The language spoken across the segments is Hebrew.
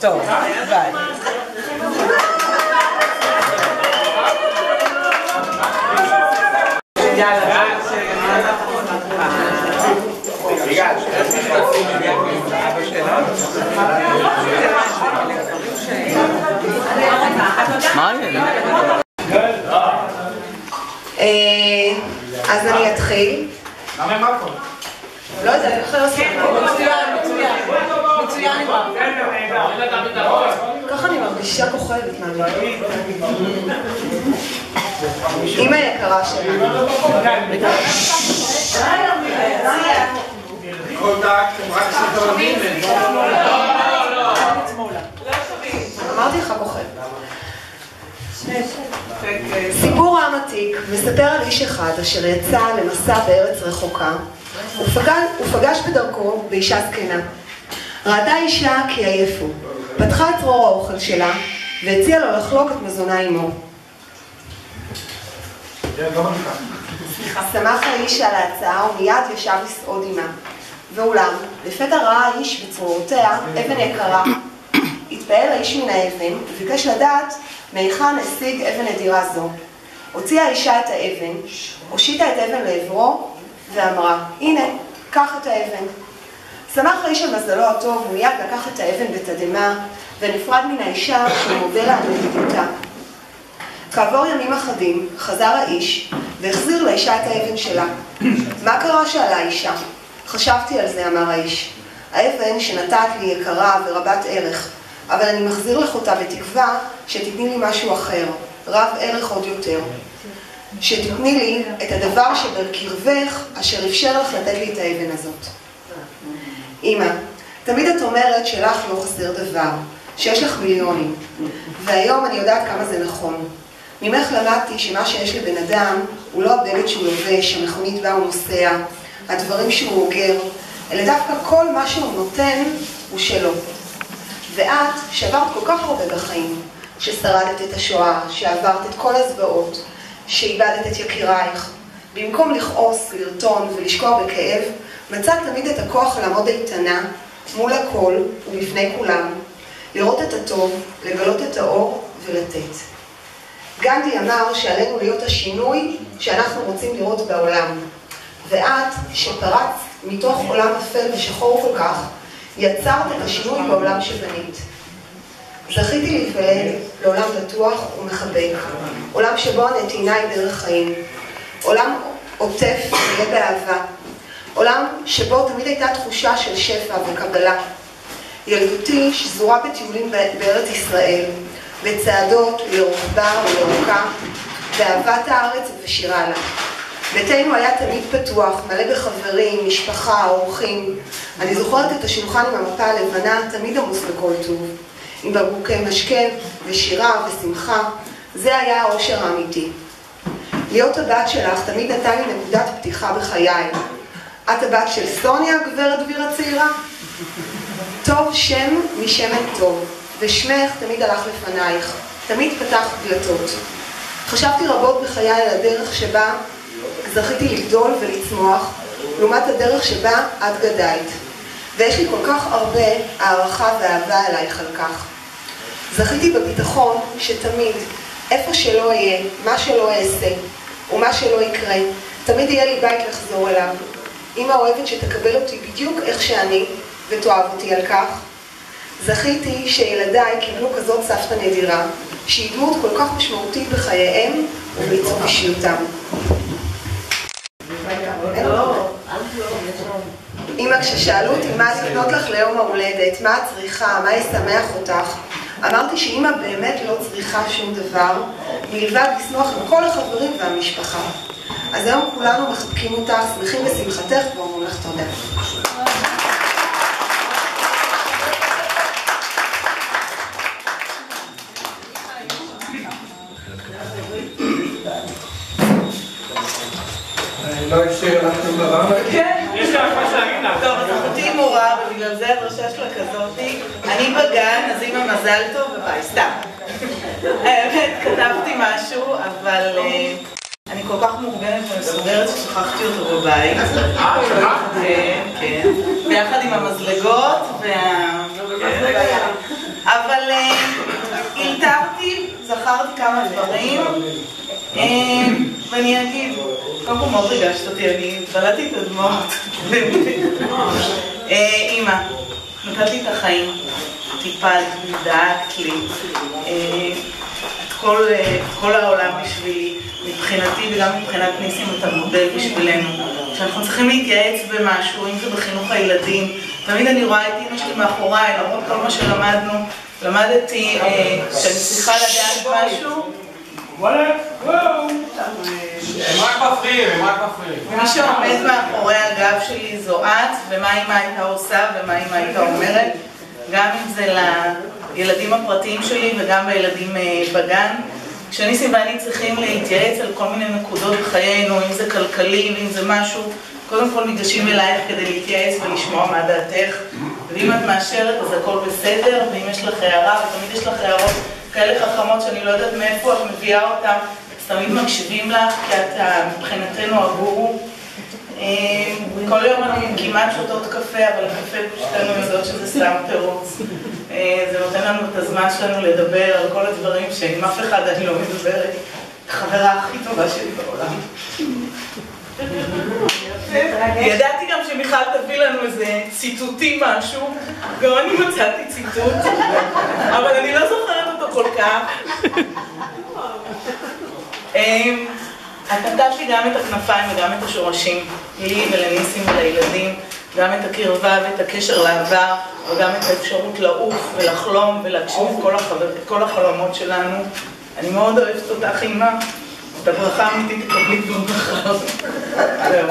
טוב, ביי. יאללה. אז אני אתחיל. למה הם מקום? לא יודע, אני יכולה לעשות. מצוין. ככה אני מרגישה כוכבת מהמי. אמא יקרה שלנו. כל דק, רק סתרנים. אמרתי לך כוכבת. סיפור עם עתיק מספר על איש אחד אשר יצא למסע בארץ רחוקה. הוא פגש בדרכו באישה זקנה. ראתה אישה כי עייפו, פתחה את צרור האוכל שלה והציעה לו לחלוק את מזונה עמו. שמח האיש על ההצעה ומיד ישב לסעוד עמה. ואולם, לפתע ראה האיש בצרורותיה אבן יקרה. התפעל האיש מן האבן וביקש לדעת מהיכן השיג אבן נדירה זו. הוציאה האישה את האבן, הושיטה את האבן לעברו ואמרה, הנה, קח את האבן. שמח האיש על מזלו הטוב ומיד לקח את האבן בתדהמה ונפרד מן האישה שמודה לה על נדיבותה. כעבור ימים אחדים חזר האיש והחזיר לאישה את האבן שלה. מה קרה? שאלה האישה. חשבתי על זה, אמר האיש. האבן שנתת לי יקרה ורבת ערך, אבל אני מחזיר לך אותה בתקווה שתתני לי משהו אחר, רב ערך עוד יותר. שתתני לי את הדבר שבקרבך אשר אפשר לך לתת לי את האבן הזאת. אמא, תמיד את אומרת שלך לא חסר דבר, שיש לך מיליונים, והיום אני יודעת כמה זה נכון. ממך למדתי שמה שיש לבן אדם הוא לא הבגד שהוא לובש, המכונית בה הוא נוסע, הדברים שהוא אוגר, אלא דווקא כל מה שהוא נותן הוא שלו. ואת שעברת כל כך הרבה בחיים, ששרדת את השואה, שעברת את כל הזוועות, שאיבדת את יקירייך, במקום לכעוס, לרטון ולשקוע בכאב, מצאת תמיד את הכוח לעמוד איתנה מול הכל ובפני כולם, לראות את הטוב, לגלות את האור ולתת. גנדי אמר שעלינו להיות השינוי שאנחנו רוצים לראות בעולם, ואת שפרצת מתוך עולם אפל ושחור כל כך, יצרת את השינוי בעולם שבנית. זכיתי להתפלל לעולם בטוח ומחבק, עולם שבו הנתינה היא דרך חיים, עולם עוטף ויהיה באהבה, עולם שבו תמיד הייתה תחושה של שפע וקבלה. ילדותי שזורה בטיולים בארץ ישראל, בצעדות לרוחבה ולאורכה, באהבת הארץ ושירה לה. ביתנו היה תמיד פתוח, מלא בחברים, משפחה, אורחים. אני זוכרת את השולחן עם המפה הלבנה, תמיד עמוס בכל טוב. עם בקבוקי משקה ושירה ושמחה, זה היה האושר האמיתי. להיות הבת שלך תמיד נתן לי נקודת פתיחה בחיי. את הבת של סוניה, גברת דביר הצעירה? טוב שם משמן טוב, ושמך תמיד הלך לפנייך, תמיד פתח דלתות. חשבתי רבות בחיי על הדרך שבה זכיתי לגדול ולצמוח, לעומת הדרך שבה את גדלת. ויש לי כל כך הרבה הערכה ואהבה אלייך על כך. זכיתי בביטחון שתמיד, איפה שלא אהיה, מה שלא אעשה, ומה שלא יקרה, תמיד יהיה לי בית לחזור אליו. אמא אוהבת שתקבל אותי בדיוק איך שאני, ותאהב אותי על כך. זכיתי שילדיי קיבלו כזאת סבתא נדירה, שהיא דמות כל כך משמעותית בחייהם ובעיצוב אישיותם. אמא, כששאלו אותי מה לקנות לך ליום ההולדת, מה את צריכה, מה ישמח אותך, אמרתי שאמא באמת לא צריכה שום דבר, מלבד לשמוח עם כל החברים והמשפחה. אז היום כולנו מחבקים אותך, שמחים בשמחתך ואומרים לך תודה. לא השאיר לך שום דבר? כן. יש לך מה להגיד לך. טוב, אז אחותי מורה, ובגלל זה הדרשה שלה כזאתי. אני בגן, אז אמא מזל טוב וביי, סתם. האמת, כתבתי משהו, אבל אני כל כך מורגנת ומסוגרת ששכחתי אותו בבית. כן. ביחד עם המזלגות אבל הלתרתי, זכרתי כמה דברים. ואני אגיד, קודם כל מאוד ריגשת אותי, אני בלעתי את הדמעות. אמא, נתת לי את החיים, טיפלת, דאגת לי, את כל העולם בשבילי, מבחינתי וגם מבחינת ניסים אתה מודל בשבילנו. כשאנחנו צריכים להתייעץ במשהו, אם זה בחינוך הילדים, תמיד אני רואה את אמא שלי מאחוריי, למרות כל מה שלמדנו, למדתי שאני צריכה לדעת משהו. הם רק מפריעים. מי שעומד מאחורי הגב שלי זו את, ומה אמא הייתה עושה ומה אמא הייתה אומרת, גם אם זה לילדים הפרטיים שלי וגם בילדים בגן. כשניסים ואני צריכים להתייעץ על כל מיני נקודות בחיינו, אם זה כלכלי, אם זה משהו, קודם כל ניגשים אלייך כדי להתייעץ ולשמוע מה דעתך, ואם את מאשרת אז הכל בסדר, ואם יש לך הערה, ותמיד יש לך הערות כאלה חכמות שאני לא יודעת מאיפה את מביאה אותם, אז תמיד מקשיבים לך, כי את מבחינתנו הגורו. כל יום אני כמעט שותות קפה, אבל הקפה פשוטנו יודעות שזה סתם תירוץ. זה נותן לנו את הזמן שלנו לדבר על כל הדברים שעם אף אחד אני לא מדברת. החברה הכי טובה שלי בעולם. ידעתי גם שמיכל תביא לנו איזה ציטוטי משהו, גם אני מצאתי ציטוט, אבל אני לא זוכרת אותו כל כך. את נתת לי גם את הכנפיים וגם את השורשים, לי ולניסים ולילדים, גם את הקרבה ואת הקשר לעבר, וגם את האפשרות לעוף ולחלום ולהגשים את כל החלומות שלנו. אני מאוד אוהבת אותך, אמא. את הברכה האמיתית תקבלי כבר מחר. זהו.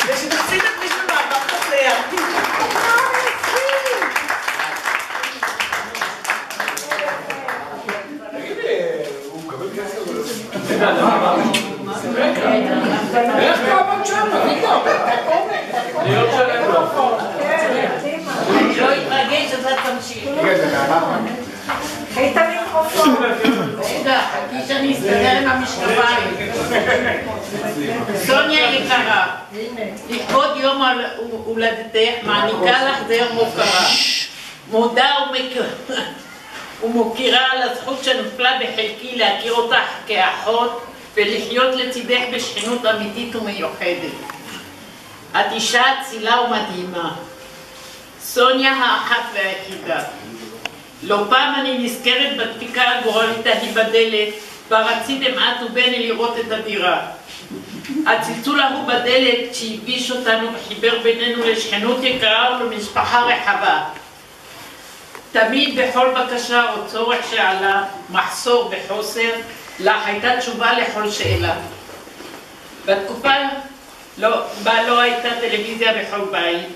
ושתחצית את מישהו מעבר חסיה. תגידי, הוא מקבל כסף? איך קרבת שם? אני לא משלם לו. אני לא אתרגש, אז את תמשיך. היית מיקרופון. רגע, חכי שאני אסתדר עם המשקפיים. סוניה יקרה, לכבוד יום הולדתך מעניקה לך זר מוקרה. מודה ומוקירה על הזכות שנפלה בחלקי להכיר אותך כאחות ולחיות לצידך בשכנות אמיתית ומיוחדת. את אישה אצילה ומדהימה. סוניה האחת והיחידה. לא פעם אני נזכרת בדפיקה הגורלית ההיא בדלת, בה רציתם את ובני לראות את הדירה. הצלצול ההוא בדלת שהביש אותנו וחיבר בינינו לשכנות יקרה ולמשפחה רחבה. תמיד בכל בקשה או צורך שעלה, מחסור וחוסר, לך הייתה תשובה לכל שאלה. בתקופה בה לא הייתה טלוויזיה בכל בית,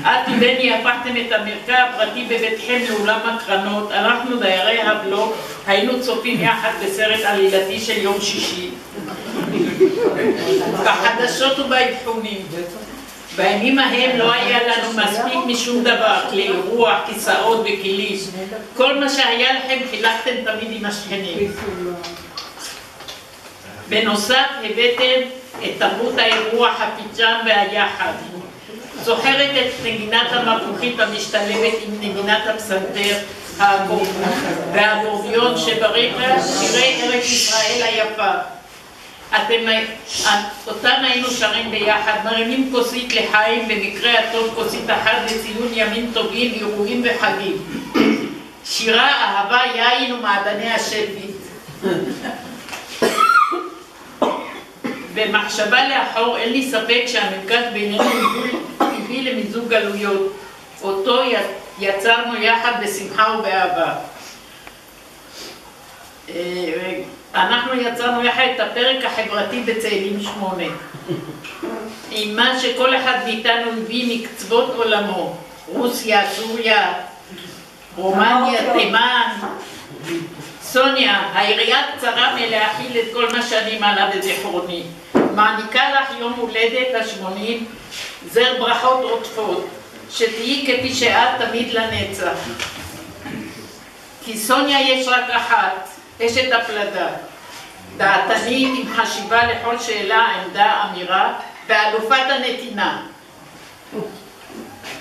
את ובני הפכתם את המרקע הפרטי בביתכם לאולם הקרנות. אנחנו דיירי הבלוק היינו צופים יחד בסרט עלילתי של יום שישי בחדשות ובאבחונים. בימים ההם לא היה לנו מספיק משום דבר, כלי רוח, כיסאות וכיליש. כל מה שהיה לכם חילקתם תמיד עם השכנים. בנוסף הבאתם את תרבות האירוח, הפיג'ם והיחד. זוכרת את נגינת המפוחית המשתלבת עם נגינת הפסנתר והאקורדיון שברקע שירי ארץ ישראל היפה. אותם היינו שרים ביחד, מרימים כוסית לחיים, במקרה הטוב כוסית אחת לציון ימים טובים, אירועים וחגים. שירה, אהבה, יין ומעדני השפית. במחשבה לאחור אין לי ספק שהמפגש בינינו הביא למיזוג גלויות. אותו יצרנו יחד בשמחה ובאהבה. אנחנו יצרנו יחד את הפרק החברתי בצאלים 8. עם מה שכל אחד מאיתנו הביא מקצוות עולמו. רוסיה, סוריה, רומניה, תימן. סוניה, היריעה קצרה מלהכיל את כל מה שאני מעלה בזיכרוני. מעניקה לך יום הולדת ה-80, זר ברכות עוטפות, שתהיי כפי שאת תמיד לנצח. כי סוניה יש רק אחת, אשת הפלדה, דעתנית עם חשיבה לכל שאלה, עמדה, אמירה, ואלופת הנתינה.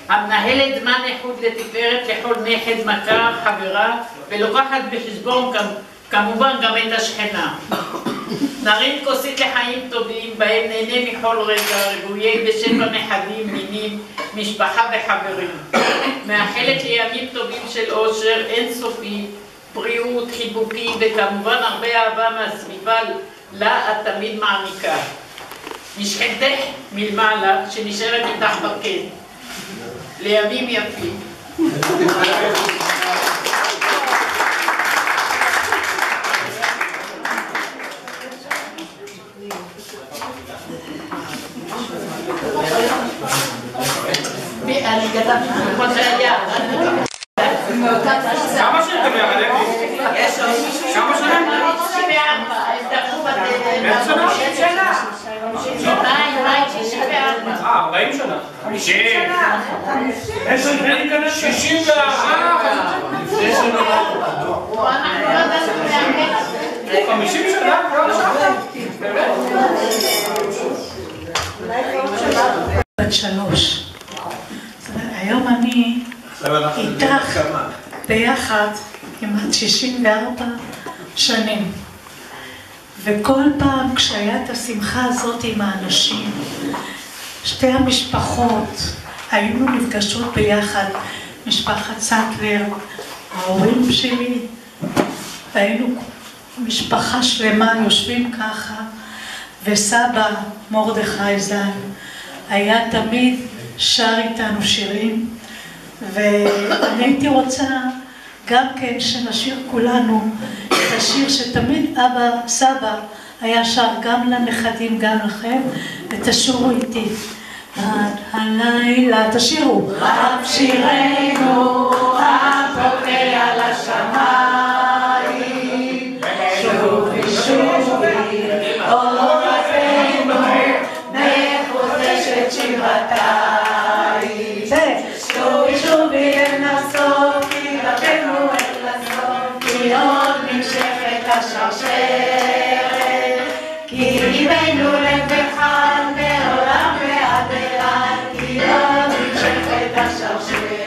המנהלת זמן איכות לתפארת לכל נכד, מכר, חברה, ולוקחת בחשבון כמובן גם את השכנה. נרים כוסית לחיים טובים, בהם נהנה מכל רגע, רגויי בשפע נכדים, נינים, משפחה וחברים. מאחלת לימים טובים של אושר, אינסופי, בריאות, חיבוקים, וכמובן הרבה אהבה מהסביבה לה את תמיד מעניקה. משכנתך מלמעלה שנשארת איתך בקן. לימים יפים. אני כתבתי כמו שהיה. כמה שנים אתם יחד? יש עוד מישהו? כמה שנים? 64, הם דחו באיזה שנה? 64. 40 שנה. 50. 50 שנה? בת 3. היום אני איתך ביחד כמעט 64 שנים. וכל פעם כשהיה את השמחה הזאת עם האנשים, שתי המשפחות, היינו נפגשות ביחד, משפחת סטלר, ההורים שלי, והיינו משפחה שלמה יושבים ככה, וסבא מרדכי ז"ל היה תמיד שר איתנו שירים, ואני הייתי רוצה גם כן שנשיר כולנו את השיר שתמיד אבא, סבא היה שר גם לנכדים, גם לכם, ותשרו איתי. עד הלילה, תשירו. רב שירנו, הפוקע לשמיים, שובי שובי, אורתנו, מחודשת שבעתיים. שובי שובי לנסות, כי רבנו אין לסוף, כי עוד נמשכת השרשרת, כי ליבנו לב אחד מעולם ועד אליי, כי עוד נמשכת השרשרת.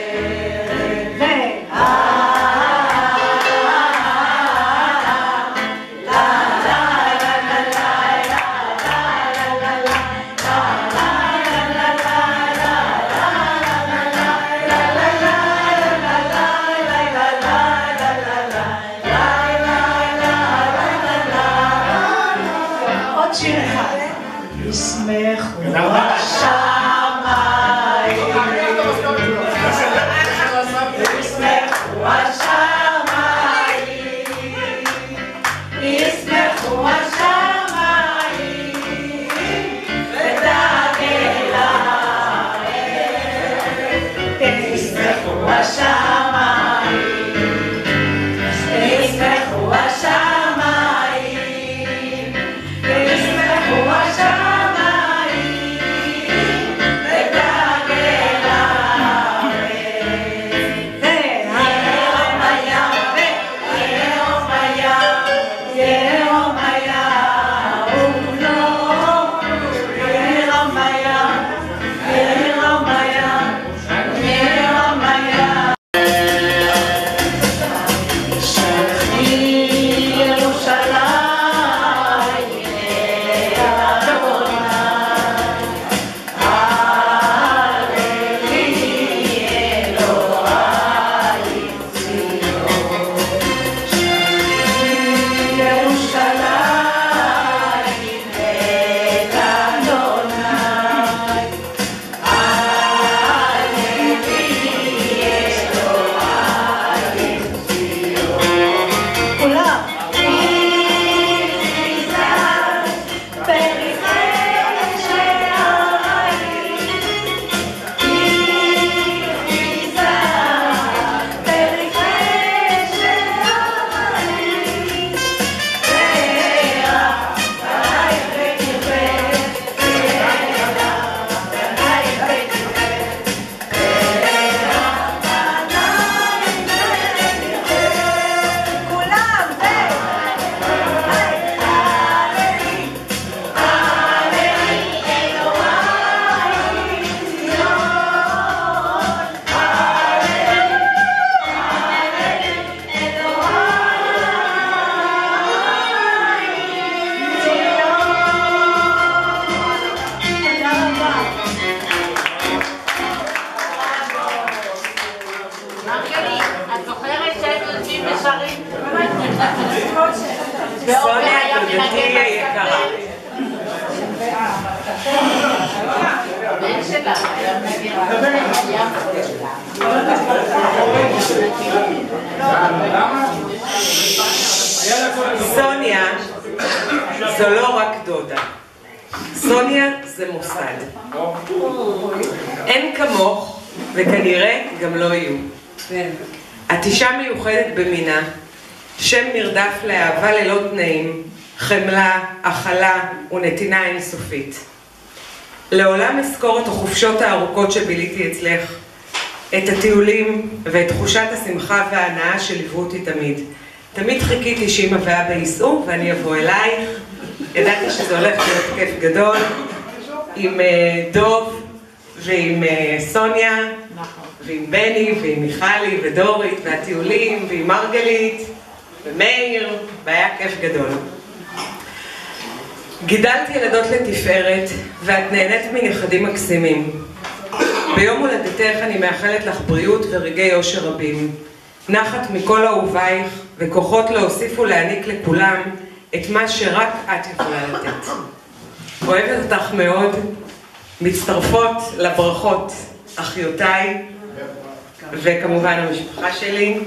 סוניה, תודתי היקרה. סוניה זו לא רק דודה. סוניה זה מוסד. אין כמוך וכנראה גם לא יהיו. את אישה מיוחדת במינה, שם נרדף לאהבה ללא תנאים, חמלה, הכלה ונתינה אינסופית. לעולם אזכור את החופשות הארוכות שביליתי אצלך, את הטיולים ואת תחושת השמחה וההנאה שליוו אותי תמיד. תמיד חיכיתי שאמא ואבא ייסעו ואני אבוא אלייך. ידעתי שזה הולך להיות כיף גדול עם דוב ועם סוניה ועם בני ועם מיכלי ודורית והטיולים ועם מרגלית ומאיר, והיה כיף גדול. גידלתי ילדות לתפארת ואת נהנית מנכדים מקסימים. ביום הולדתך אני מאחלת לך בריאות ורגעי אושר רבים, נחת מכל אהובייך וכוחות להוסיף ולהעניק לכולם את מה שרק את יכולה לתת. אוהבת אותך מאוד, מצטרפות לברכות אחיותיי וכמובן המשפחה שלי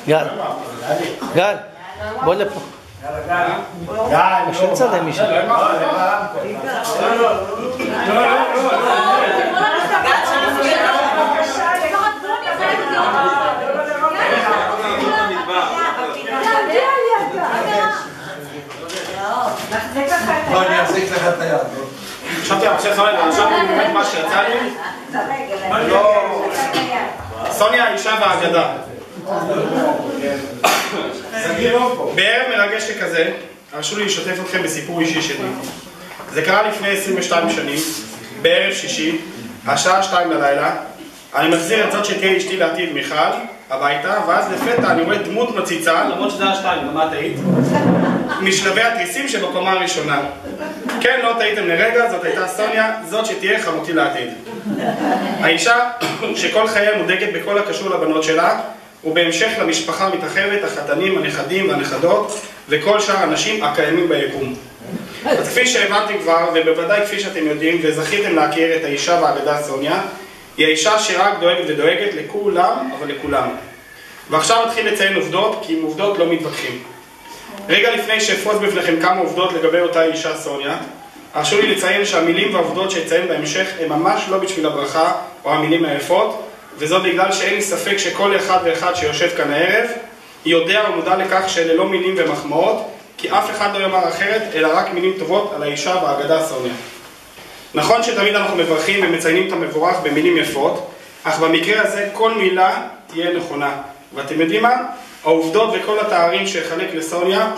גל, גל, בוא לפה. גל, משהו צד מישהו. אני אחזיק לך את היד. חשבתי עכשיו באמת מה שיצא לי. סוניה האישה והאגדה. בערב מרגש שכזה, הרשו לי לשתף אתכם בסיפור אישי שלי. זה קרה לפני 22 שנים, בערב שישי, השעה 2 בלילה. אני מחזיר את זאת שתהיה אשתי לעתיד מיכל הביתה, ואז לפתע אני רואה דמות מציצה, למרות שזה היה 2, גם את היית, משלבי התריסים שבקומה הראשונה. כן, לא טעיתם לרגע, זאת הייתה סוניה, זאת שתהיה חמותי לעתיד. האישה שכל חייה מודאגת בכל הקשור לבנות שלה, ובהמשך למשפחה המתרחבת, החתנים, הנכדים והנכדות, וכל שאר האנשים הקיימים ביקום. אז כפי שהבנתם כבר, ובוודאי כפי שאתם יודעים, וזכיתם להכיר את האישה והאגדה סוניה, היא האישה שרק דואגת ודואגת לכולם, אבל לכולם. ועכשיו נתחיל לציין עובדות, כי עם עובדות לא מתווכחים. רגע לפני שאפרוס בפניכם כמה עובדות לגבי אותה אישה סוניה, הרשו לי לציין שהמילים והעובדות שאציין בהמשך הם ממש לא בשביל הברכה או המילים היפות, וזאת בגלל שאין לי ספק שכל אחד ואחד שיושב כאן הערב יודע ומודע לכך שאלה לא מילים ומחמאות, כי אף אחד לא יאמר אחרת, אלא רק מילים טובות על האישה והאגדה סוניה. נכון שתמיד אנחנו מברכים ומציינים את המבורך במילים יפות, אך במקרה הזה כל מילה תהיה נכונה. ואתם יודעים מה? העובדות וכל התארים שיחלק לסוניה,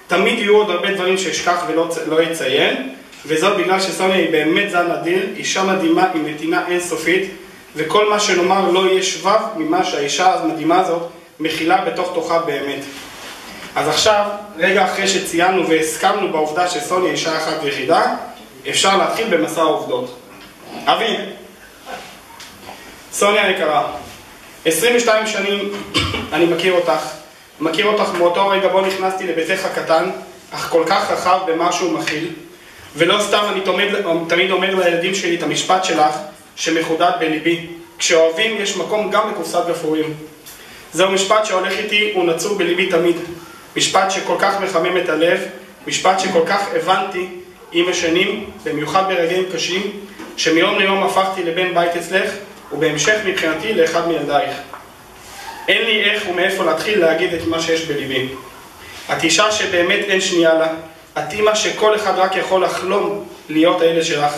תמיד יהיו עוד הרבה דברים שאשכח ולא אציין, וזאת בגלל שסוניה היא באמת זן אדיר, אישה מדהימה עם נתינה אינסופית, וכל מה שנאמר לא יהיה שבב ממה שהאישה המדהימה הזאת מכילה בתוך תוכה באמת. אז עכשיו, רגע אחרי שציינו והסכמנו בעובדה שסוניה אישה אחת ויחידה, אפשר להתחיל במסע העובדות. אבי, סוניה יקרה, 22 שנים אני מכיר אותך מאותו רגע בו נכנסתי לביתך הקטן, אך כל כך רחב במשהו מכיל, ולא סתם אני תמיד אומר לילדים שלי את המשפט שלך שמחודד בליבי, כשאוהבים יש מקום גם בקופסת גפרורים. זהו משפט שהולך איתי ונצור בליבי תמיד, משפט שכל כך מחמם את הלב, משפט שכל כך הבנתי עם השנים, במיוחד ברגעים קשים, שמיום ליום הפכתי לבן בית אצלך, ובהמשך מבחינתי לאחד מילדייך. אין לי איך ומאיפה להתחיל להגיד את מה שיש בליבי. את אישה שבאמת אין שנייה לה, את אימא שכל אחד רק יכול לחלום להיות הילד שלך.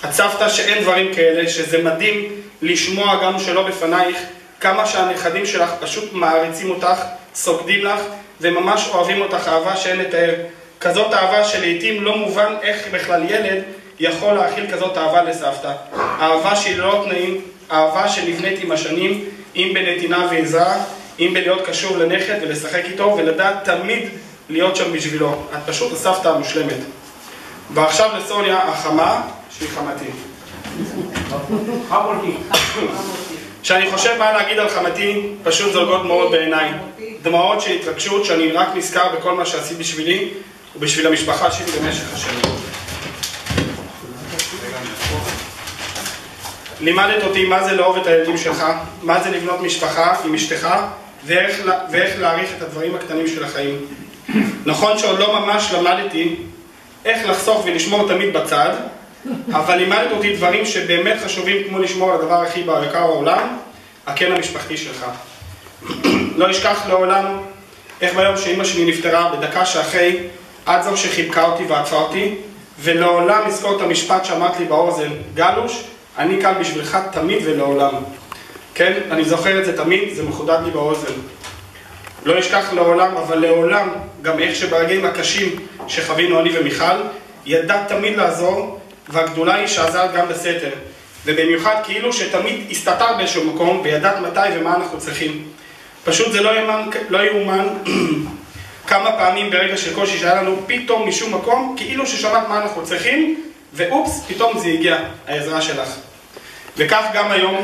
את סבתא שאין דברים כאלה, שזה מדהים לשמוע גם שלא בפנייך, כמה שהנכדים שלך פשוט מעריצים אותך, סוגדים לך, וממש אוהבים אותך אהבה שאין לתאר. כזאת אהבה שלעיתים לא מובן איך בכלל ילד יכול להכיל כזאת אהבה לסבתא. אהבה שהיא ללא תנאים, אהבה שנבנית עם השנים, אם בנתינה ועזרה, אם בלהיות קשור לנכד ולשחק איתו ולדעת תמיד להיות שם בשבילו. את פשוט הסבתא המושלמת. ועכשיו לסוניה החמה, שהיא חמתי. כשאני חושב מה להגיד על חמתי, פשוט זולגות דמעות בעיניי. דמעות של התרגשות שאני רק נזכר בכל מה שעשית בשבילי ובשביל המשפחה שלי במשך השנים. לימדת אותי מה זה לאהוב את הילדים שלך, מה זה לבנות משפחה עם אשתך, ואיך להעריך את הדברים הקטנים של החיים. נכון שעוד לא ממש למדתי איך לחסוך ולשמור תמיד בצד, אבל לימדת אותי דברים שבאמת חשובים, כמו לשמור על הדבר הכי יקר בעולם, הקן המשפחתי שלך. לא אשכח לעולם איך ביום שאמא שלי נפטרה, בדקה שאחרי, את זו שחיבקה אותי ועטפה אותי, ולעולם אזכור את המשפט שאמרת לי באוזן, גלוש, אני כאן בשבילך תמיד ולעולם. כן, אני זוכר את זה תמיד, זה מחודד לי באוזן. לא אשכח לעולם, אבל לעולם, גם איך שברגעים הקשים שחווינו אני ומיכל, ידעת תמיד לעזור, והגדולה היא שעזרת גם בסתר. ובמיוחד כאילו שתמיד הסתתרת באיזשהו מקום, וידעת מתי ומה אנחנו צריכים. פשוט זה לא יאומן כמה פעמים ברגע של קושי שהיה לנו פתאום משום מקום, כאילו ששמעת מה אנחנו צריכים, ואופס, פתאום זה הגיע, העזרה שלך. וכך גם היום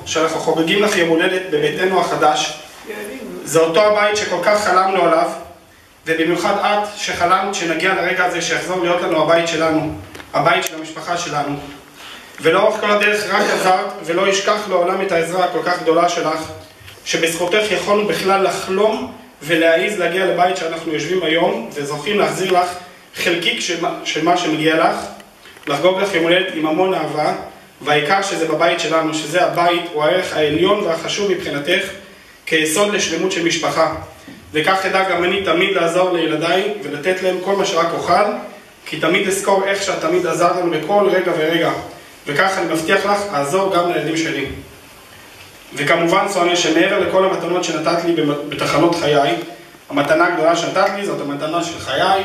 שאנחנו חוגגים לך יום הולדת בביתנו החדש, זה אותו הבית שכל כך חלמנו עליו, ובמיוחד את שחלמת שנגיע לרגע הזה שיחזור להיות לנו הבית שלנו, הבית של המשפחה שלנו. ולאורך כל הדרך רק עזרת, ולא ישכח לעולם את העזרה הכל כך גדולה שלך, שבזכותך יכולנו בכלל לחלום ולהעיז להגיע לבית שאנחנו יושבים היום, וזוכים להחזיר לך חלקיק של מה שמגיע לך, לחגוג לך יום הולדת עם המון אהבה, והעיקר שזה בבית שלנו, שזה הבית הוא הערך העליון והחשוב מבחינתך, כיסוד לשלמות של משפחה. וכך תדע גם אני תמיד לעזור לילדיי ולתת להם כל מה שרק אוכל, כי תמיד אזכור איך שאת תמיד עזרת לנו בכל רגע ורגע. וכך אני מבטיח לך, אעזור גם לילדים שלי. וכמובן סוניה, שמעבר לכל המתנות שנתת לי בתחנות חיי, המתנה הגדולה שנתת לי זאת המתנה של חיי.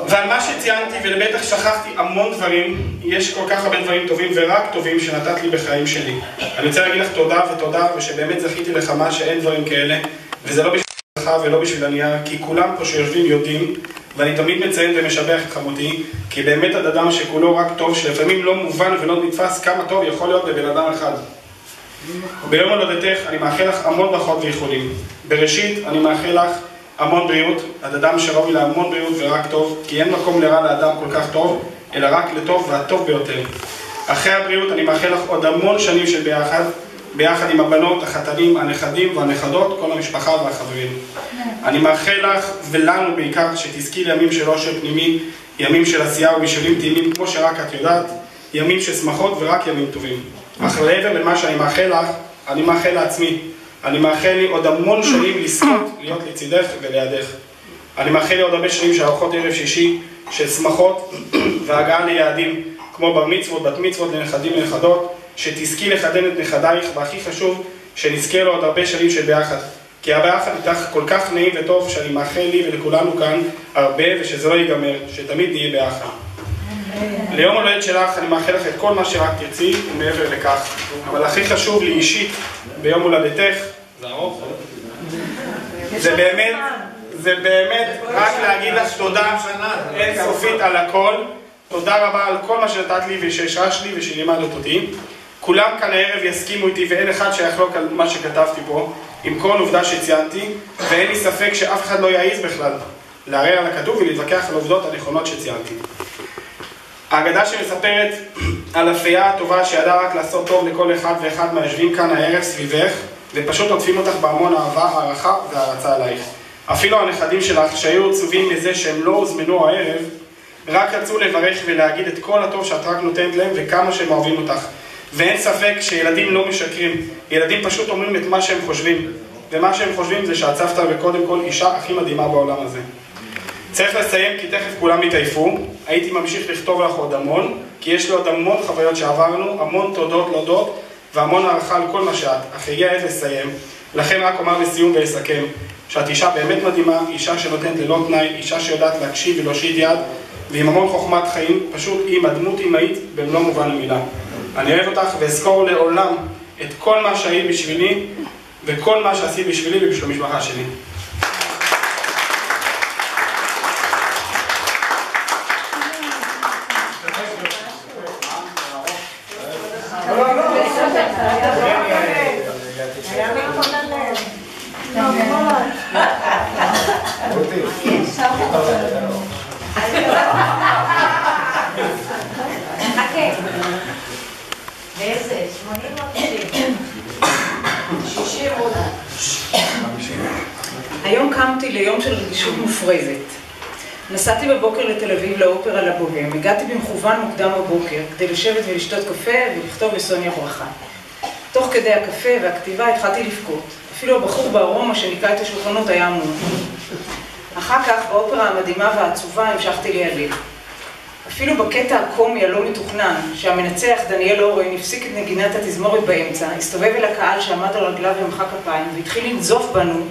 ועל מה שציינתי, ולבטח שכחתי המון דברים, יש כל כך הרבה דברים טובים ורק טובים שנתת לי בחיים שלי. אני רוצה להגיד לך תודה ותודה, ושבאמת זכיתי לך מה שאין דברים כאלה, וזה לא בשבילך ולא בשביל הנייר, כי כולם פה שיושבים יודעים, ואני תמיד מציין ומשבח את חמותי, כי באמת את אדם שכולו רק טוב, שלפעמים לא מובן ולא נתפס כמה טוב יכול להיות בבן אדם אחד. ביום הולדתך אני מאחל לך המון ברכות ואיחולים. בראשית אני מאחל לך המון בריאות, את אדם שראוי לה המון בריאות ורק טוב, כי אין מקום לרע לאדם כל כך טוב, אלא רק לטוב והטוב ביותר. אחרי הבריאות אני מאחל לך עוד המון שנים של ביחד עם הבנות, החתנים, הנכדים והנכדות, כל המשפחה והחברים. אני מאחל לך ולנו בעיקר שתזכי לימים של אושר פנימי, ימים של עשייה ובישולים טעימים כמו שרק את יודעת, ימים של שמחות ורק ימים טובים. אך מעבר למה שאני מאחל לך, אני מאחל לעצמי. אני מאחל לי עוד המון שנים לזכות להיות לצידך ולידך. אני מאחל לי עוד הרבה שנים של ארוחות ערב שישי, של שמחות והגעה ליעדים, כמו בר מצוות, בת מצוות לנכדים ונכדות, שתזכי לחתן את נכדייך, והכי חשוב, שנזכה לו עוד הרבה שנים של ביחד. כי הביחד איתך כל כך נעים וטוב, שאני מאחל לי ולכולנו כאן הרבה, ושזה לא ייגמר, שתמיד נהיה ביחד. ליום הולדת שלך אני מאחל לך את כל מה שרק תרצי ומעבר לכך. אבל הכי חשוב לי אישית ביום הולדתך, זה באמת רק להגיד לך תודה אינסופית על הכל. תודה רבה על כל מה שנתת לי ושהשרשת לי ושלימדת אותי. כולם כאן הערב יסכימו איתי ואין אחד שיחלוק על מה שכתבתי פה, עם כל עובדה שציינתי, ואין לי ספק שאף אחד לא יעיז בכלל לערער על הכתוב ולהתווכח על העובדות הנכונות שציינתי. האגדה שמספרת על הפייה הטובה שידעה רק לעשות טוב לכל אחד ואחד מהיושבים כאן הערב סביבך, ופשוט עוטפים אותך בהמון אהבה, הערכה והערצה עלייך. אפילו הנכדים שלך שהיו עצובים מזה שהם לא הוזמנו הערב, רק רצו לברך ולהגיד את כל הטוב שאת רק נותנת להם וכמה שהם אוהבים אותך. ואין ספק שילדים לא משקרים, ילדים פשוט אומרים את מה שהם חושבים, ומה שהם חושבים זה שאת סבתא וקודם כל אישה הכי מדהימה בעולם הזה. צריך לסיים כי תכף כולם יתעייפו. הייתי ממשיך לכתוב לך עוד המון, כי יש לי עוד המון חוויות שעברנו, המון תודות להודות והמון הערכה על כל מה שאת, אך הגיע העת לסיים. לכן רק אומר לסיום ואסכם שאת אישה באמת מדהימה, אישה שנותנת ללא תנאי, אישה שיודעת להקשיב ולהושיט יד, ועם המון חוכמת חיים, פשוט עם הדמות אמהית במלוא מובן המילה. אני אוהב אותך ואזכור לעולם את כל מה שהיית בשבילי וכל מה שעשית בשבילי ובשביל המשפחה שלי. באיזה? 80 או 60? היום קמתי ליום של רגישות מופרזת. נסעתי בבוקר לתל אביב לאופרה לבוהם, הגעתי במכוון מוקדם בבוקר כדי לשבת ולשתות קפה ולכתוב לסוניה ברכה. תוך כדי הקפה והכתיבה התחלתי לבכות. אפילו הבחור בארומה שניקה את השולחנות היה המון. אחר כך באופרה המדהימה והעצובה המשכתי להיעלב. אפילו בקטע הקומי הלא מתוכנן, שהמנצח דניאל אורן הפסיק את נגינת התזמורת באמצע, הסתובב אל הקהל שעמד על רגליו ומחא כפיים והתחיל לנזוף בנו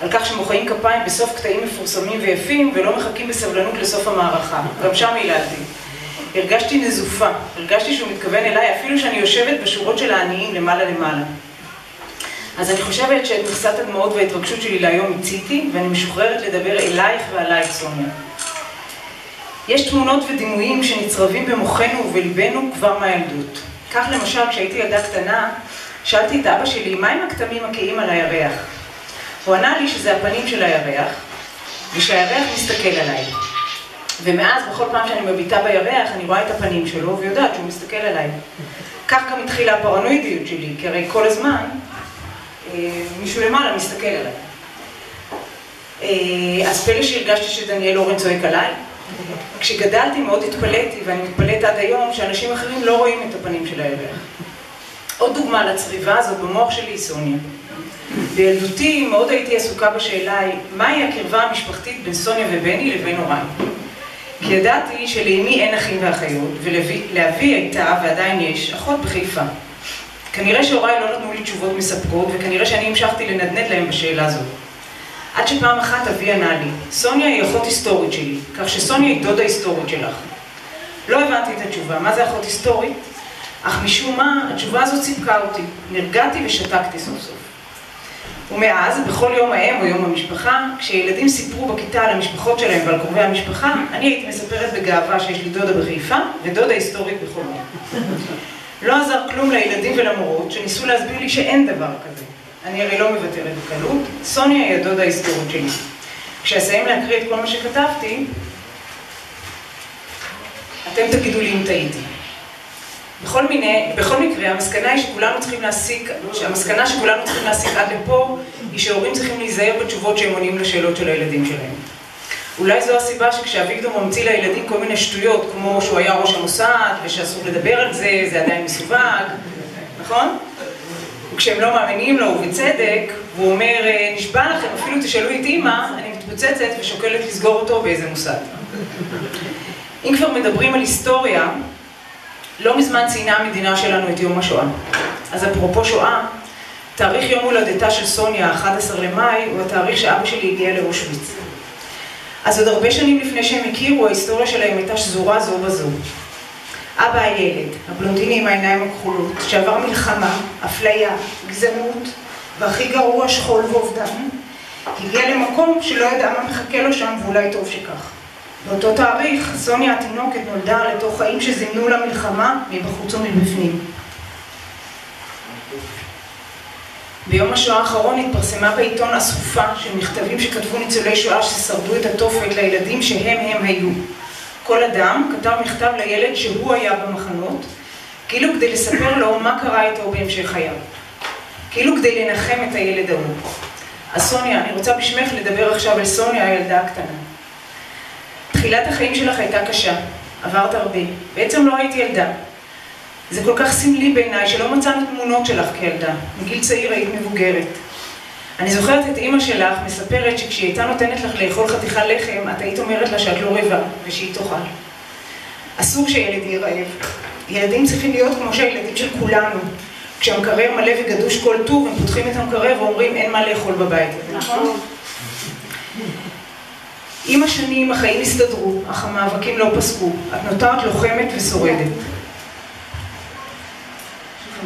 על כך שמוחאים כפיים בסוף קטעים מפורסמים ויפים ולא מחכים בסבלנות לסוף המערכה. גם שם היללתי. הרגשתי נזופה, הרגשתי שהוא מתכוון אליי אפילו שאני יושבת בשורות של העניים למעלה. אז אני חושבת שאת מכסת הדמעות וההתרגשות שלי להיום הציתי, ואני משוחררת לדבר אלייך ועלייך, סוניה. יש תמונות ודימויים שנצרבים במוחנו ובלבנו כבר מהילדות. כך למשל, כשהייתי ילדה קטנה, שאלתי את אבא שלי, מה עם הכתמים הכהים על הירח? הוא ענה לי שזה הפנים של הירח, ושהירח מסתכל עליי. ומאז, בכל פעם שאני מביטה בירח, אני רואה את הפנים שלו, ויודעת שהוא מסתכל עליי. כך גם התחילה הפרנואידיות שלי, כי הרי כל הזמן מישהו למעלה מסתכל עליי. אז פלא שהרגשתי שדניאל אורן צועק עליי. כשגדלתי מאוד התפלאתי, ואני מתפלאת עד היום, שאנשים אחרים לא רואים את הפנים של הירח. עוד דוגמה לצריבה הזאת במוח שלי היא סוניה. בילדותי מאוד הייתי עסוקה בשאלה מהי הקרבה המשפחתית בין סוניה ובני לבין הוריי. כי ידעתי שלאמי אין אחים ואחיות, ולאבי הייתה, ועדיין יש, אחות בחיפה. כנראה שהוריי לא נתנו לי תשובות מספקות, וכנראה שאני המשכתי לנדנד להם בשאלה הזאת. עד שפעם אחת אבי ענה לי, סוניה היא אחות היסטורית שלי, כך שסוניה היא דודה היסטורית שלך. לא הבנתי את התשובה, מה זה אחות היסטורית? אך משום מה, התשובה הזאת סיפקה אותי, נרגעתי ושתקתי סוף סוף. ומאז, בכל יום האם או יום המשפחה, כשילדים סיפרו בכיתה על המשפחות שלהם ועל קרובי המשפחה, אני הייתי מספרת בגאווה שיש לי דודה בחיפה ודודה היסטורית בכל יום. לא עזר כלום לילדים ולמורות שניסו להסביר לי שאין דבר כזה. אני הרי לא מוותרת בקלות, סוניה היא הדודה ההיסטורית שלי. כשאסיים להקריא את כל מה שכתבתי, אתם תגידו לי אם טעיתי. בכל מקרה, המסקנה שכולנו צריכים להסיק עד לפה, היא שההורים צריכים להיזהר בתשובות שהם עונים לשאלות של הילדים שלהם. אולי זו הסיבה שכשאביגדור ממציא לילדים כל מיני שטויות, כמו שהוא היה ראש המוסד, ושאסור לדבר על זה, זה עדיין מסווג, נכון? וכשהם לא מאמינים לו, ובצדק, והוא אומר, נשבע לכם, אפילו תשאלו את אמא, אני מתפוצצת ושוקלת לסגור אותו באיזה מוסד. אם כבר מדברים על היסטוריה, לא מזמן ציינה המדינה שלנו את יום השואה. אז אפרופו שואה, תאריך יום הולדתה של סוניה, 11 למאי, הוא התאריך שאבא שלי הגיע לאושוויץ. אז עוד הרבה שנים לפני שהם הכירו, ההיסטוריה שלהם הייתה שזורה זו בזו. אבא הילד, הבלונדיני עם העיניים הכחולות, שעבר מלחמה, אפליה, גזענות, והכי גרוע שכול ואובדן, הגיע למקום שלא ידע מה מחכה לו שם, ואולי טוב שכך. באותו תאריך, סוניה התינוקת נולדה לתוך חיים שזימנו לה מלחמה מבחוץ ומבפנים. ביום השואה האחרון התפרסמה בעיתון אסופה של מכתבים שכתבו ניצולי שואה ששרדו את התופת לילדים שהם היו. כל אדם כתב מכתב לילד שהוא היה במחנות, כאילו כדי לספר לו מה קרה איתו בהמשך חייו. כאילו כדי לנחם את הילד ההוא. אז סוניה, אני רוצה בשמך לדבר עכשיו על סוניה, הילדה הקטנה. תחילת החיים שלך הייתה קשה, עברת הרבה. בעצם לא הייתי ילדה. זה כל כך סמלי בעיניי שלא מצאנו תמונות שלך כילדה. מגיל צעיר היית מבוגרת. אני זוכרת את אמא שלך מספרת שכשהיא הייתה נותנת לך לאכול חתיכה לחם, את היית אומרת לה שאת לא רעבה ושהיא תאכל. אסור שילד יהיה רעב. ילדים צריכים להיות כמו שהילדים של כולנו. כשהמקרר מלא וגדוש כל טוב, הם פותחים את המקרר ואומרים אין מה לאכול בבית. נכון? עם השנים החיים הסתדרו, אך המאבקים לא פסקו. את נותרת לוחמת ושורדת.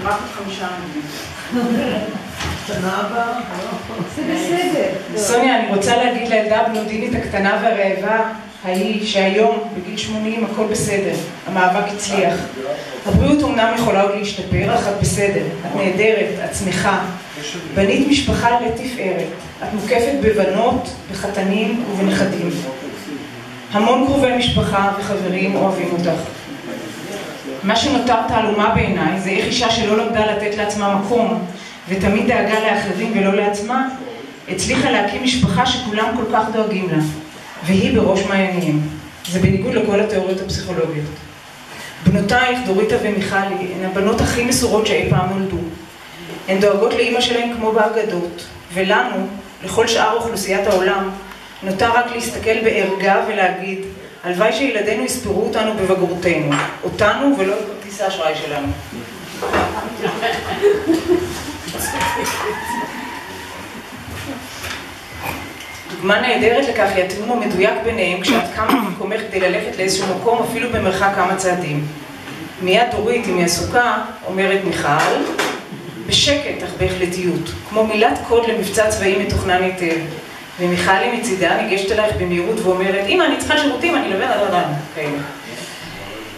רק עוד 5 עמודים. קטנה הבאה? זה בסדר. סוניה, אני רוצה להגיד לילדה הבלונדינית הקטנה והרעבה, שהיום, בגיל 80, הכל בסדר. המאבק הצליח. הבריאות אומנם יכולה עוד להשתפר, אך את בסדר, את נהדרת, את שמחה. בנית משפחה לתפארת, את מוקפת בבנות, בחתנים ובנכדים. המון קרובי משפחה וחברים אוהבים אותך. מה שנותר תעלומה בעיניי זה איך אישה שלא למדה לתת לעצמה מקום ותמיד דאגה לאחרים ולא לעצמה, הצליחה להקים משפחה שכולם כל כך דואגים לה, והיא בראש מעייניהם. זה בניגוד לכל התיאוריות הפסיכולוגיות. בנותייך, דוריטה ומיכלי, הן הבנות הכי מסורות שאי פעם נולדו. הן דואגות לאמא שלהן כמו באגדות, ולנו, לכל שאר אוכלוסיית העולם, נותר רק להסתכל בערגה ולהגיד, הלוואי שילדינו יספרו אותנו בבגרותנו, אותנו ולא את כרטיס האשראי שלנו. דוגמה נהדרת לכך היא התיאום המדויק ביניהם כשאת קמה ממקומך כדי ללכת לאיזשהו מקום אפילו במרחק כמה צעדים. מיד דורית, אם היא עסוקה, אומרת מיכל, בשקט אך בהחלטיות, כמו מילת קוד למבצע צבאי מתוכנן היטב. ומיכלי מצידה ניגשת אלייך במהירות ואומרת, אמא, אני צריכה שירותים, אני לבן אדם, כאלה.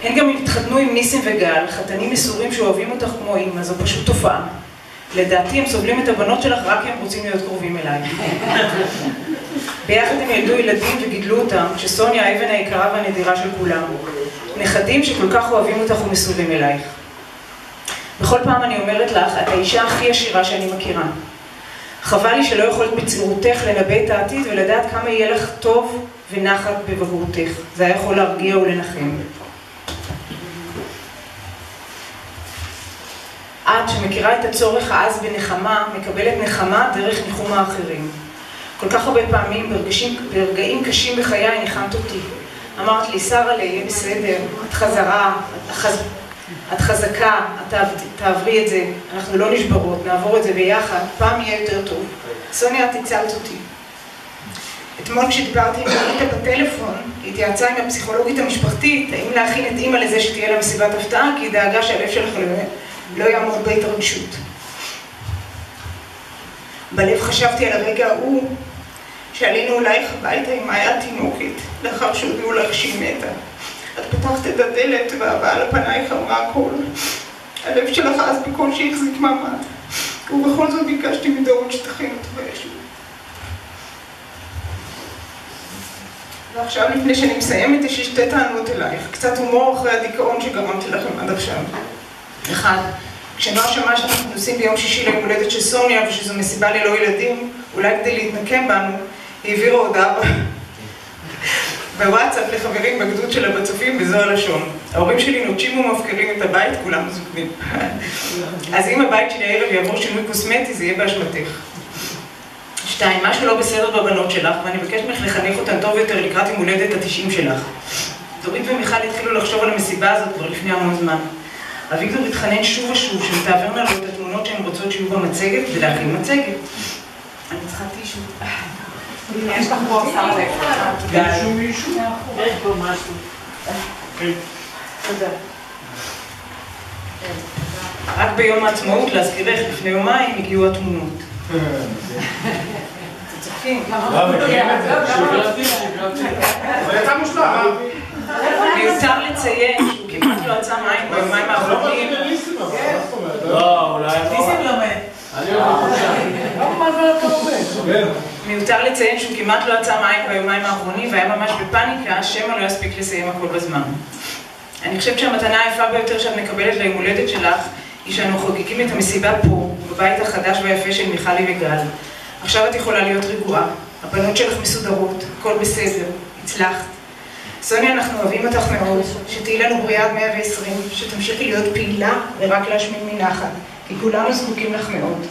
הן גם התחתנו עם ניסים וגל, חתנים מסורים שאוהבים אותך כמו אמא, זו פשוט תופעה. לדעתי הם סובלים את הבנות שלך רק כי הם רוצים להיות קרובים אליי. ביחד הם ילדו ילדים וגידלו אותם, שסוניה האבן היקרה והנדירה של כולם. נכדים שכל כך אוהבים אותך ומסורים אלייך. בכל פעם אני אומרת לך, את האישה הכי עשירה שאני מכירה. חבל לי שלא יכולת בצעירותך לנבא את העתיד ולדעת כמה יהיה לך טוב ונחת בבגרותך. זה היה יכול להרגיע ולנחם. את שמכירה את הצורך העז בנחמה, מקבלת נחמה דרך ניחום האחרים. כל כך הרבה פעמים ברגעים קשים בחיי ניחמת אותי. אמרת לי, שרה, יהיה בסדר, את חזרה, את חזקה, את תעברי את זה, אנחנו לא נשברות, נעבור את זה ביחד, פעם יהיה יותר טוב. סוניה, את הצלת אותי. אתמול כשדיברתי עם דוריטה בטלפון, היא התייעצה עם הפסיכולוגית המשפחתית, האם להכין את אמא לזה שתהיה לה מסיבת הפתעה, כי היא דאגה שהלב שלך לא יעמוד בהתרגשות. בלב חשבתי על הרגע ההוא, שעלינו אלייך הביתה עם מאיה תינוקת, לאחר שהודיעו לך שהיא מתה. את פתחת את הדלת והבאה לפנייך אמרה הכל. הלב שלך אז בכל שהחזיק מעמד, ובכל זאת ביקשתי מדורית שתכין אותו באיזשהו. ועכשיו לפני שאני מסיימת יש לי שתי טענות אלייך, קצת הומור אחרי הדיכאון שגרמתי לכם עד עכשיו. אחד, כשנועה שמעה שאנחנו נוסעים ביום שישי ליום הולדת של סוניה ושזו מסיבה ללא ילדים, אולי כדי להתנקם בנו, היא העבירה הודעה בוואטסאפ לחברים בגדוד שלה בצופים בזו הלשון. ההורים שלי נוטשים ומפקרים את הבית, כולם זוכרים. אז אם הבית שלי הערב יעבור שינוי קוסמטי, זה יהיה באשמתך. 2. משהו לא בסדר בבנות שלך, ואני מבקש ממך לחנך אותן טוב יותר לקראת יום הולדת ה-90 שלך. דורית ומיכל התחילו לחשוב על המסיבה הזאת כבר לפני המון זמן. אביגדור התחנן שוב ושוב שתעברנה לו את התמונות שהן רוצות שיהיו במצגת ולהכין מצגת. אני צריכה טישו. יש לך פה שרה לב. מישהו? יש פה משהו. תודה. רק ביום העצמאות, להזכירך, לפני יומיים הגיעו התמונות. צוחקים. זה הייתה מושלם. מיותר לציין שהוא כמעט לא עצם עין ביומיים האחרונים. לא, אולי ניסים לומד. מיותר לציין שהוא כמעט לא עצם עין ביומיים האחרונים והיה ממש בפאניקה, שמא לא יספיק לסיים הכל בזמן. אני חושבת שהמתנה היפה ביותר שאת מקבלת ליום הולדת שלך היא שאנו חוגגים את המסיבה פה, בבית החדש והיפה של מיכלי וגל. עכשיו את יכולה להיות רגועה, הבנות שלך מסודרות, הכל בסדר, הצלחת. סוניה, אנחנו אוהבים אותך מאוד, שתהי לנו בריאה עד 120, שתמשיכי להיות פעילה ורק להשמין מנחת, כי כולנו זקוקים לך מאוד.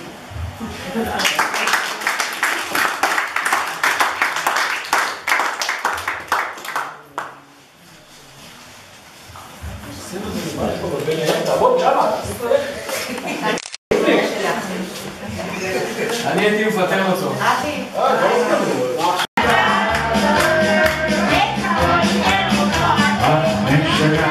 אני הייתי מפטר אותו. Shema,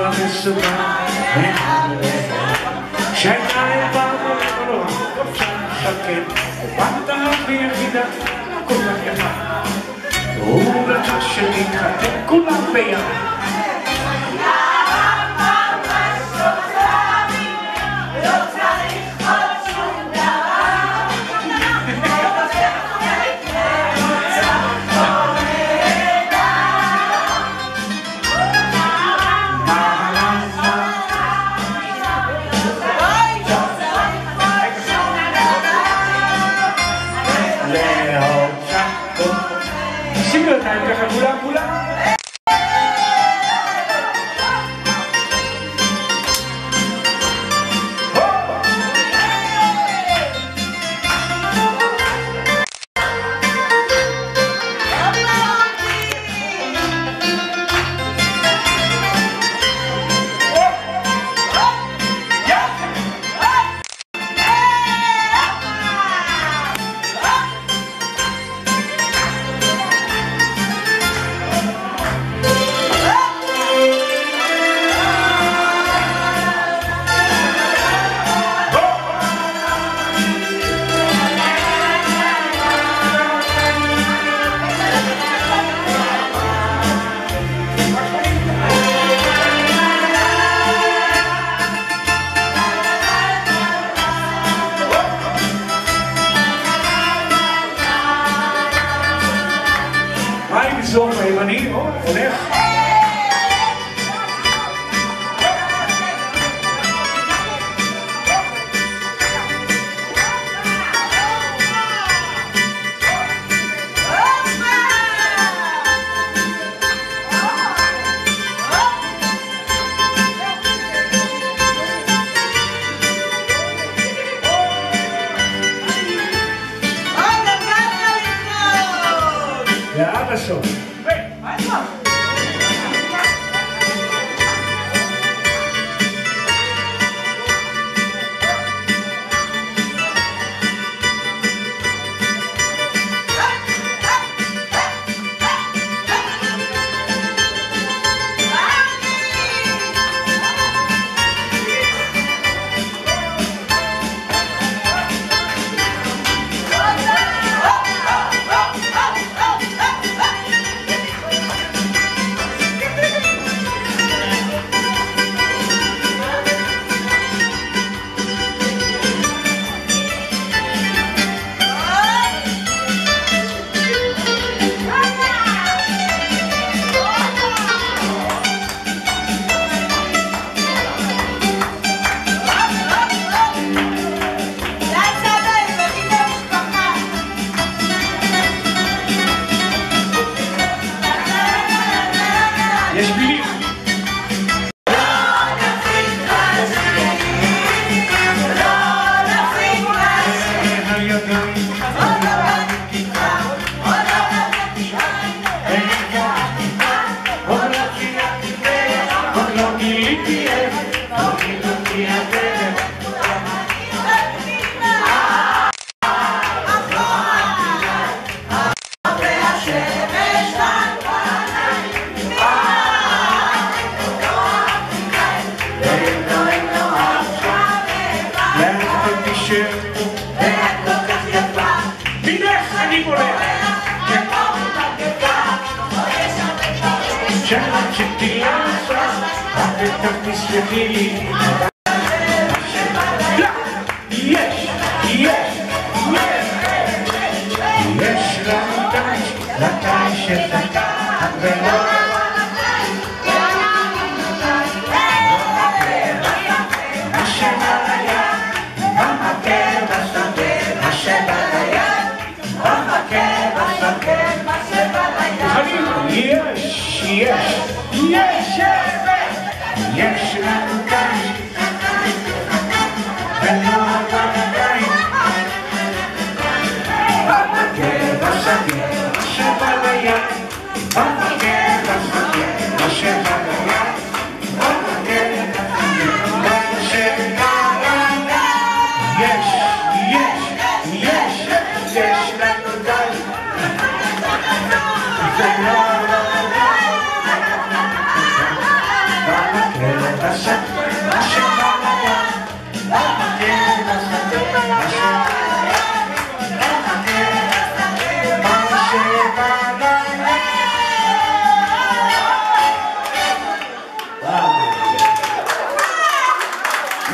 לה מסוגל שהייתה יפה ולא רוצה שקט ובת ביחידה כל כך יפה הוא רצה שנתחתן כולם ביחד בסוף הימני, הולך. ועד הסוף. יש מילים.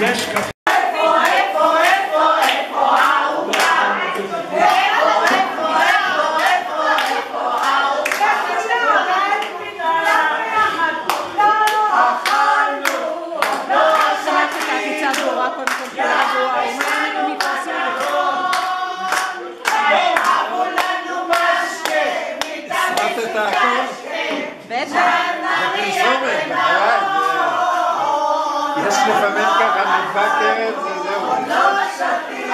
יש קפה. יש לפעמים ככה נדבק ערב, זה זהו.